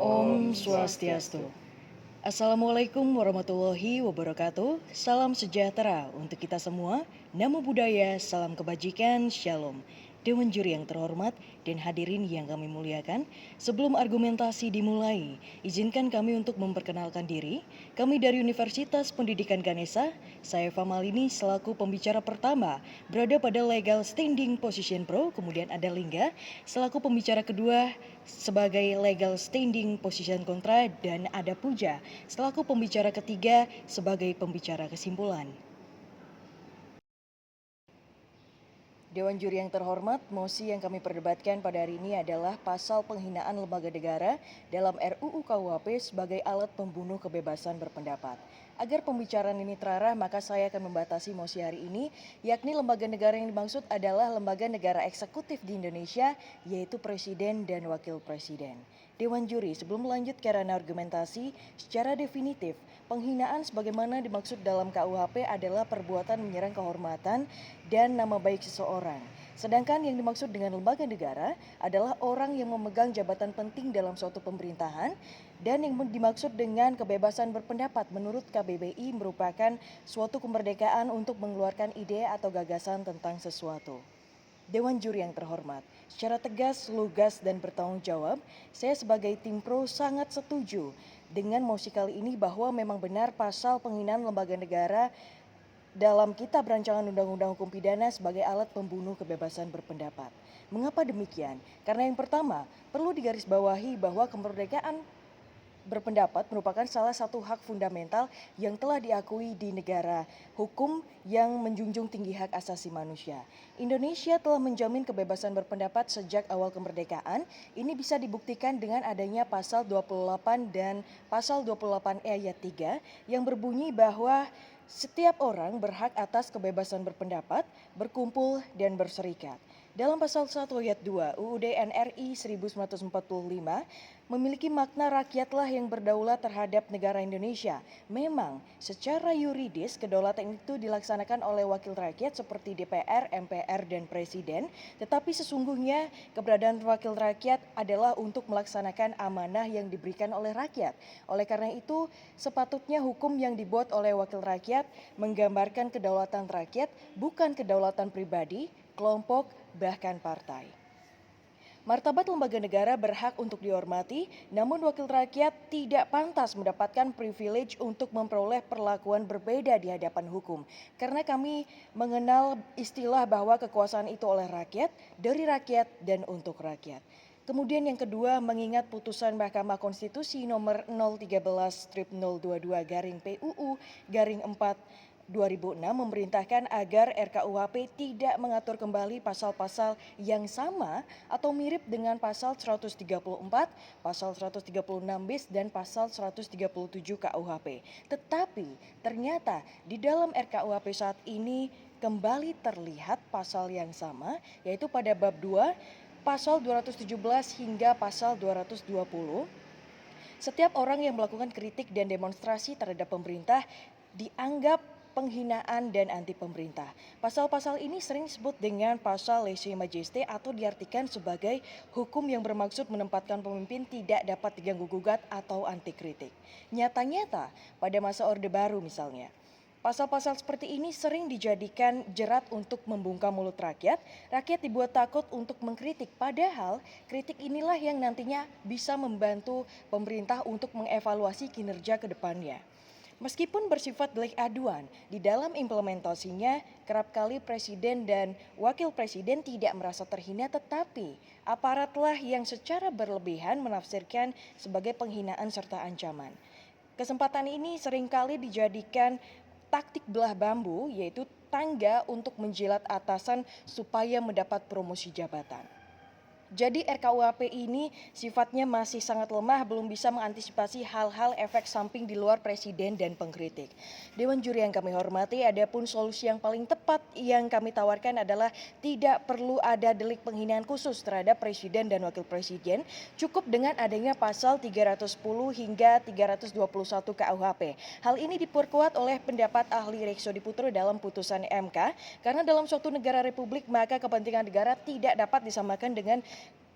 Om Swastiastu. Assalamualaikum warahmatullahi wabarakatuh. Salam sejahtera untuk kita semua. Namo Buddhaya, salam kebajikan, shalom. Dewan juri yang terhormat dan hadirin yang kami muliakan, sebelum argumentasi dimulai, izinkan kami untuk memperkenalkan diri. Kami dari Universitas Pendidikan Ganesha, saya Famalini selaku pembicara pertama, berada pada legal standing position pro, kemudian ada Lingga selaku pembicara kedua sebagai legal standing position kontra, dan ada Puja selaku pembicara ketiga sebagai pembicara kesimpulan. Dewan juri yang terhormat, mosi yang kami perdebatkan pada hari ini adalah pasal penghinaan lembaga negara dalam RUU KUHP sebagai alat pembunuh kebebasan berpendapat. Agar pembicaraan ini terarah, maka saya akan membatasi mosi hari ini, yakni lembaga negara yang dimaksud adalah lembaga negara eksekutif di Indonesia, yaitu Presiden dan Wakil Presiden. Dewan juri, sebelum melanjut ke ranah argumentasi, secara definitif, penghinaan sebagaimana dimaksud dalam KUHP adalah perbuatan menyerang kehormatan dan nama baik seseorang. Sedangkan yang dimaksud dengan lembaga negara adalah orang yang memegang jabatan penting dalam suatu pemerintahan, dan yang dimaksud dengan kebebasan berpendapat menurut KBBI merupakan suatu kemerdekaan untuk mengeluarkan ide atau gagasan tentang sesuatu. Dewan juri yang terhormat, secara tegas, lugas, dan bertanggung jawab, saya sebagai tim pro sangat setuju dengan mosi kali ini bahwa memang benar pasal penghinaan lembaga negara dalam Kitab Rancangan Undang-Undang Hukum Pidana sebagai alat pembunuh kebebasan berpendapat. Mengapa demikian? Karena yang pertama, perlu digarisbawahi bahwa kemerdekaan berpendapat merupakan salah satu hak fundamental yang telah diakui di negara hukum yang menjunjung tinggi hak asasi manusia. Indonesia telah menjamin kebebasan berpendapat sejak awal kemerdekaan. Ini bisa dibuktikan dengan adanya pasal 28 dan pasal 28E ayat 3 yang berbunyi bahwa setiap orang berhak atas kebebasan berpendapat, berkumpul, dan berserikat. Dalam pasal 1 ayat 2 UUD NRI 1945 memiliki makna rakyatlah yang berdaulat terhadap negara Indonesia. Memang secara yuridis kedaulatan itu dilaksanakan oleh wakil rakyat seperti DPR, MPR, dan Presiden. Tetapi sesungguhnya keberadaan wakil rakyat adalah untuk melaksanakan amanah yang diberikan oleh rakyat. Oleh karena itu sepatutnya hukum yang dibuat oleh wakil rakyat menggambarkan kedaulatan rakyat, bukan kedaulatan pribadi, kelompok, bahkan partai. Martabat lembaga negara berhak untuk dihormati, namun wakil rakyat tidak pantas mendapatkan privilege untuk memperoleh perlakuan berbeda di hadapan hukum. Karena kami mengenal istilah bahwa kekuasaan itu oleh rakyat, dari rakyat, dan untuk rakyat. Kemudian yang kedua, mengingat putusan Mahkamah Konstitusi nomor 013/022/PUU/4 2006 memerintahkan agar RKUHP tidak mengatur kembali pasal-pasal yang sama atau mirip dengan pasal 134, pasal 136 bis, dan pasal 137 KUHP. Tetapi ternyata di dalam RKUHP saat ini kembali terlihat pasal yang sama, yaitu pada bab 2, pasal 217 hingga pasal 220. Setiap orang yang melakukan kritik dan demonstrasi terhadap pemerintah dianggap penghinaan dan anti pemerintah. Pasal-pasal ini sering disebut dengan pasal lese majeste atau diartikan sebagai hukum yang bermaksud menempatkan pemimpin tidak dapat diganggu gugat atau anti kritik. Nyata-nyata pada masa Orde Baru misalnya, pasal-pasal seperti ini sering dijadikan jerat untuk membungkam mulut rakyat. Rakyat dibuat takut untuk mengkritik, padahal kritik inilah yang nantinya bisa membantu pemerintah untuk mengevaluasi kinerja ke depannya. Meskipun bersifat delik aduan, di dalam implementasinya kerap kali presiden dan wakil presiden tidak merasa terhina, tetapi aparatlah yang secara berlebihan menafsirkan sebagai penghinaan serta ancaman. Kesempatan ini seringkali dijadikan taktik belah bambu, yaitu tangga untuk menjilat atasan supaya mendapat promosi jabatan. Jadi RKUHP ini sifatnya masih sangat lemah, belum bisa mengantisipasi hal-hal efek samping di luar presiden dan pengkritik. Dewan juri yang kami hormati, adapun solusi yang paling tepat yang kami tawarkan adalah tidak perlu ada delik penghinaan khusus terhadap presiden dan wakil presiden, cukup dengan adanya pasal 310 hingga 321 KUHP. Hal ini diperkuat oleh pendapat ahli Rekso Diputro dalam putusan MK, karena dalam suatu negara republik maka kepentingan negara tidak dapat disamakan dengan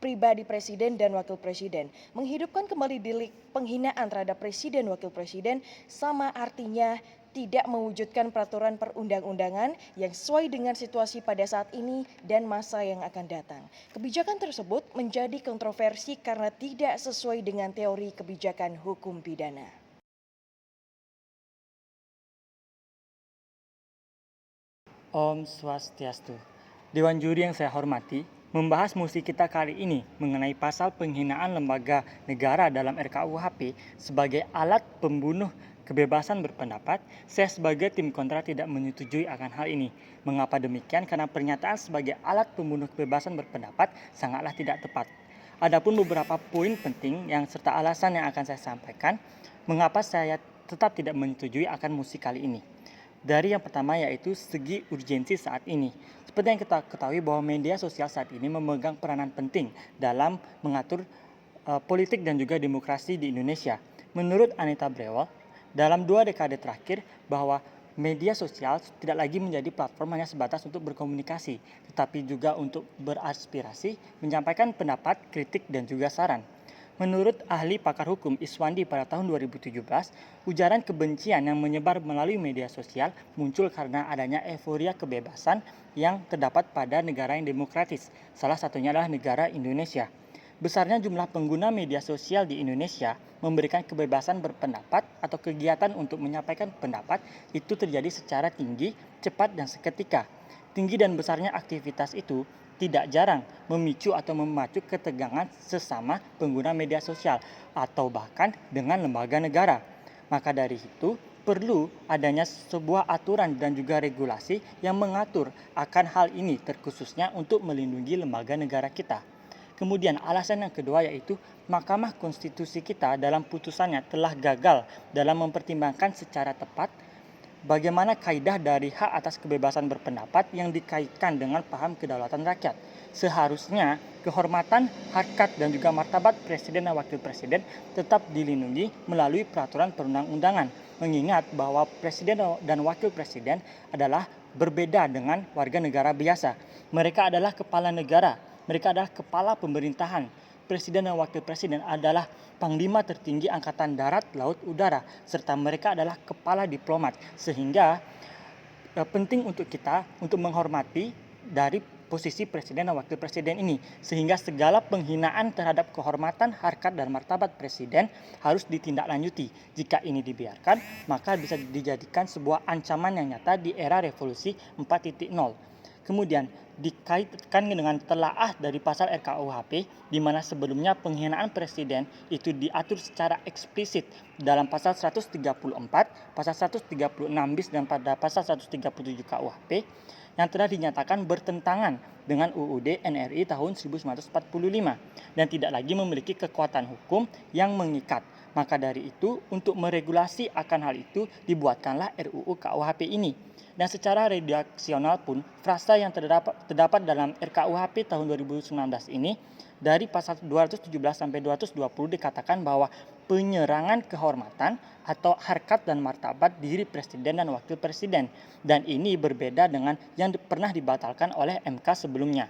pribadi presiden dan wakil presiden. Menghidupkan kembali delik penghinaan terhadap presiden wakil presiden sama artinya tidak mewujudkan peraturan perundang-undangan yang sesuai dengan situasi pada saat ini dan masa yang akan datang. Kebijakan tersebut menjadi kontroversi karena tidak sesuai dengan teori kebijakan hukum pidana. Om Swastiastu. Dewan juri yang saya hormati, membahas mosi kita kali ini mengenai pasal penghinaan lembaga negara dalam RKUHP sebagai alat pembunuh kebebasan berpendapat. Saya sebagai tim kontra tidak menyetujui akan hal ini. Mengapa demikian? Karena pernyataan sebagai alat pembunuh kebebasan berpendapat sangatlah tidak tepat. Adapun beberapa poin penting yang serta alasan yang akan saya sampaikan mengapa saya tetap tidak menyetujui akan mosi kali ini. Dari yang pertama yaitu segi urgensi saat ini. Seperti yang kita ketahui bahwa media sosial saat ini memegang peranan penting dalam mengatur politik dan juga demokrasi di Indonesia. Menurut Anita Brewel, dalam 2 dekade terakhir bahwa media sosial tidak lagi menjadi platform hanya sebatas untuk berkomunikasi, tetapi juga untuk beraspirasi, menyampaikan pendapat, kritik, dan juga saran. Menurut ahli pakar hukum Iswandi pada tahun 2017, ujaran kebencian yang menyebar melalui media sosial muncul karena adanya euforia kebebasan yang terdapat pada negara yang demokratis. Salah satunya adalah negara Indonesia. Besarnya jumlah pengguna media sosial di Indonesia memberikan kebebasan berpendapat atau kegiatan untuk menyampaikan pendapat itu terjadi secara tinggi, cepat, dan seketika. Tinggi dan besarnya aktivitas itu tidak jarang memicu atau memacu ketegangan sesama pengguna media sosial atau bahkan dengan lembaga negara. Maka dari itu perlu adanya sebuah aturan dan juga regulasi yang mengatur akan hal ini terkhususnya untuk melindungi lembaga negara kita. Kemudian alasan yang kedua yaitu Mahkamah Konstitusi kita dalam putusannya telah gagal dalam mempertimbangkan secara tepat bagaimana kaidah dari hak atas kebebasan berpendapat yang dikaitkan dengan paham kedaulatan rakyat. Seharusnya kehormatan, harkat, dan juga martabat presiden dan wakil presiden tetap dilindungi melalui peraturan perundang-undangan. Mengingat bahwa presiden dan wakil presiden adalah berbeda dengan warga negara biasa. Mereka adalah kepala negara, mereka adalah kepala pemerintahan. Presiden dan wakil presiden adalah panglima tertinggi angkatan darat, laut, udara, serta mereka adalah kepala diplomat. Sehingga penting untuk kita untuk menghormati dari posisi presiden dan wakil presiden ini. Sehingga segala penghinaan terhadap kehormatan, harkat, dan martabat presiden harus ditindaklanjuti. Jika ini dibiarkan, maka bisa dijadikan sebuah ancaman yang nyata di era revolusi 4.0. Kemudian dikaitkan dengan telaah dari pasal RKUHP di mana sebelumnya penghinaan presiden itu diatur secara eksplisit dalam pasal 134, pasal 136 bis dan pada pasal 137 KUHP yang telah dinyatakan bertentangan dengan UUD NRI tahun 1945 dan tidak lagi memiliki kekuatan hukum yang mengikat. Maka dari itu, untuk meregulasi akan hal itu dibuatkanlah RUU KUHP ini. Dan secara redaksional pun, frasa yang terdapat dalam RKUHP tahun 2019 ini dari pasal 217 sampai 220 dikatakan bahwa penyerangan kehormatan atau harkat dan martabat diri presiden dan wakil presiden. Dan ini berbeda dengan yang pernah dibatalkan oleh MK sebelumnya.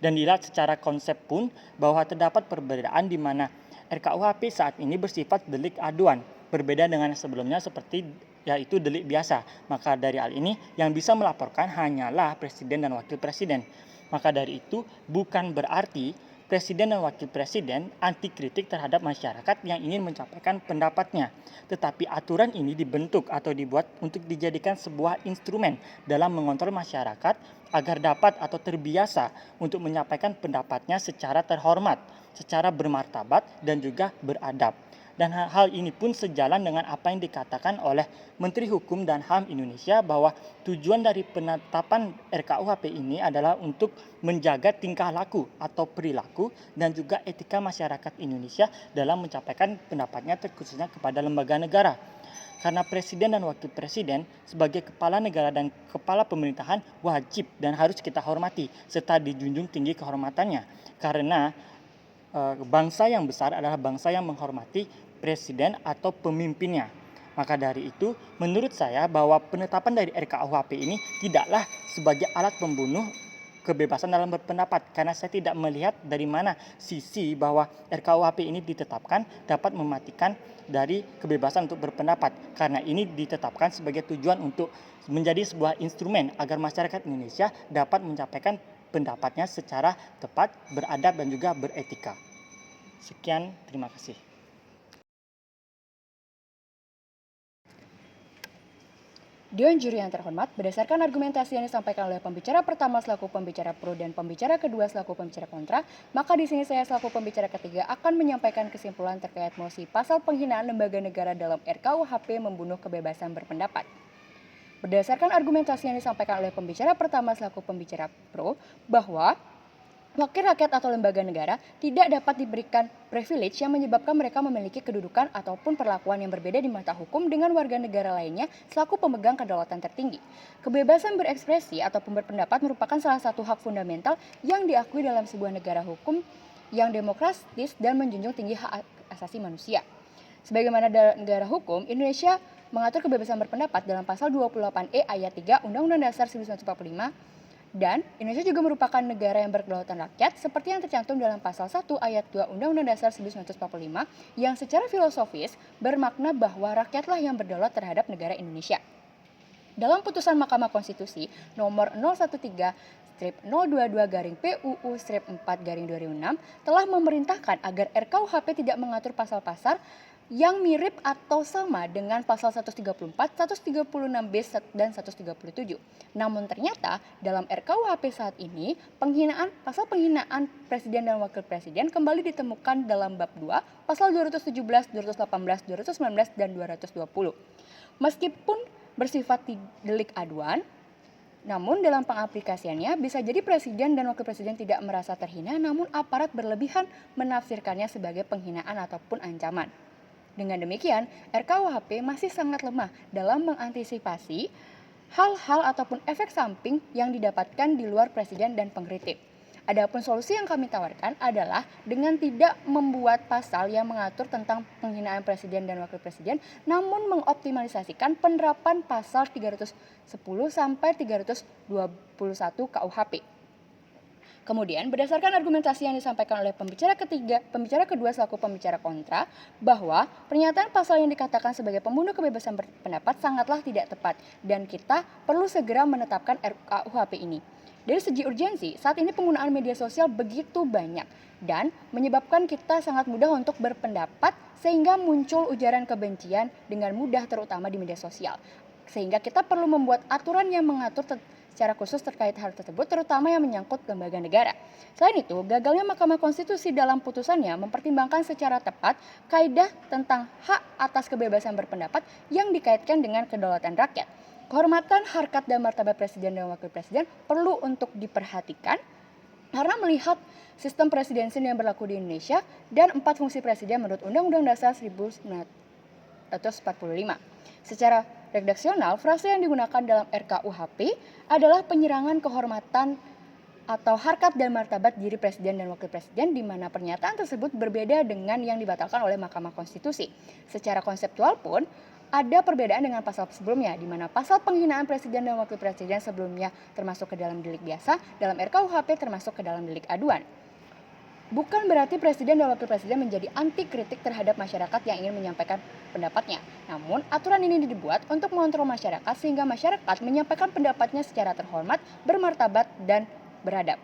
Dan dilihat secara konsep pun bahwa terdapat perbedaan di mana RKUHP saat ini bersifat delik aduan, berbeda dengan sebelumnya seperti yaitu delik biasa. Maka dari hal ini yang bisa melaporkan hanyalah presiden dan wakil presiden. Maka dari itu bukan berarti presiden dan wakil presiden anti kritik terhadap masyarakat yang ingin menyampaikan pendapatnya. Tetapi aturan ini dibentuk atau dibuat untuk dijadikan sebuah instrumen dalam mengontrol masyarakat agar dapat atau terbiasa untuk menyampaikan pendapatnya secara terhormat, secara bermartabat, dan juga beradab. Dan hal ini pun sejalan dengan apa yang dikatakan oleh Menteri Hukum dan HAM Indonesia bahwa tujuan dari penetapan RKUHP ini adalah untuk menjaga tingkah laku atau perilaku dan juga etika masyarakat Indonesia dalam menyampaikan pendapatnya terkhususnya kepada lembaga negara. Karena presiden dan wakil presiden sebagai kepala negara dan kepala pemerintahan wajib dan harus kita hormati serta dijunjung tinggi kehormatannya. Karena bangsa yang besar adalah bangsa yang menghormati presiden atau pemimpinnya. Maka dari itu, menurut saya bahwa penetapan dari RKUHP ini tidaklah sebagai alat pembunuh kebebasan dalam berpendapat, karena saya tidak melihat dari mana sisi bahwa RKUHP ini ditetapkan dapat mematikan dari kebebasan untuk berpendapat, karena ini ditetapkan sebagai tujuan untuk menjadi sebuah instrumen agar masyarakat Indonesia dapat menyampaikan pendapatnya secara tepat, beradab dan juga beretika. Sekian, terima kasih. Dewan juri yang terhormat, berdasarkan argumentasi yang disampaikan oleh pembicara pertama selaku pembicara pro dan pembicara kedua selaku pembicara kontra, maka di sini saya selaku pembicara ketiga akan menyampaikan kesimpulan terkait mosi pasal penghinaan lembaga negara dalam RKUHP membunuh kebebasan berpendapat. Berdasarkan argumentasi yang disampaikan oleh pembicara pertama selaku pembicara pro, bahwa wakil rakyat atau lembaga negara tidak dapat diberikan privilege yang menyebabkan mereka memiliki kedudukan ataupun perlakuan yang berbeda di mata hukum dengan warga negara lainnya selaku pemegang kedaulatan tertinggi. Kebebasan berekspresi ataupun berpendapat merupakan salah satu hak fundamental yang diakui dalam sebuah negara hukum yang demokratis dan menjunjung tinggi hak asasi manusia. Sebagaimana negara hukum, Indonesia mengatur kebebasan berpendapat dalam pasal 28E ayat 3 Undang-Undang Dasar 1945. Dan Indonesia juga merupakan negara yang berkedaulatan rakyat seperti yang tercantum dalam pasal 1 ayat 2 Undang-Undang Dasar 1945 yang secara filosofis bermakna bahwa rakyatlah yang berdaulat terhadap negara Indonesia. Dalam putusan Mahkamah Konstitusi nomor 013-022-PUU-4-2006 telah memerintahkan agar RKUHP tidak mengatur pasal-pasal yang mirip atau sama dengan pasal 134, 136B, dan 137. Namun ternyata dalam RKUHP saat ini, pasal penghinaan presiden dan wakil presiden kembali ditemukan dalam bab 2, pasal 217, 218, 219, dan 220. Meskipun bersifat delik aduan, namun dalam pengaplikasiannya bisa jadi presiden dan wakil presiden tidak merasa terhina, namun aparat berlebihan menafsirkannya sebagai penghinaan ataupun ancaman. Dengan demikian, RKUHP masih sangat lemah dalam mengantisipasi hal-hal ataupun efek samping yang didapatkan di luar presiden dan pengkritik. Adapun solusi yang kami tawarkan adalah dengan tidak membuat pasal yang mengatur tentang penghinaan presiden dan wakil presiden, namun mengoptimalisasikan penerapan pasal 310 sampai 321 KUHP. Kemudian, berdasarkan argumentasi yang disampaikan oleh pembicara kedua selaku pembicara kontra, bahwa pernyataan pasal yang dikatakan sebagai pembunuh kebebasan berpendapat sangatlah tidak tepat, dan kita perlu segera menetapkan RKUHP ini. Dari segi urgensi, saat ini penggunaan media sosial begitu banyak, dan menyebabkan kita sangat mudah untuk berpendapat, sehingga muncul ujaran kebencian dengan mudah terutama di media sosial. Sehingga kita perlu membuat aturan yang mengatur secara khusus terkait hal tersebut, terutama yang menyangkut lembaga negara. Selain itu, gagalnya Mahkamah Konstitusi dalam putusannya mempertimbangkan secara tepat kaidah tentang hak atas kebebasan berpendapat yang dikaitkan dengan kedaulatan rakyat. Kehormatan, harkat, dan martabat presiden dan wakil presiden perlu untuk diperhatikan karena melihat sistem presidensil yang berlaku di Indonesia dan 4 fungsi presiden menurut Undang-Undang Dasar 1945. Secara redaksional, frase yang digunakan dalam RKUHP adalah penyerangan kehormatan atau harkat dan martabat diri presiden dan wakil presiden, di mana pernyataan tersebut berbeda dengan yang dibatalkan oleh Mahkamah Konstitusi. Secara konseptual pun ada perbedaan dengan pasal sebelumnya, di mana pasal penghinaan presiden dan wakil presiden sebelumnya termasuk ke dalam delik biasa, dalam RKUHP termasuk ke dalam delik aduan. Bukan berarti presiden dan wakil presiden menjadi anti kritik terhadap masyarakat yang ingin menyampaikan pendapatnya. Namun, aturan ini dibuat untuk mengontrol masyarakat sehingga masyarakat menyampaikan pendapatnya secara terhormat, bermartabat, dan beradab.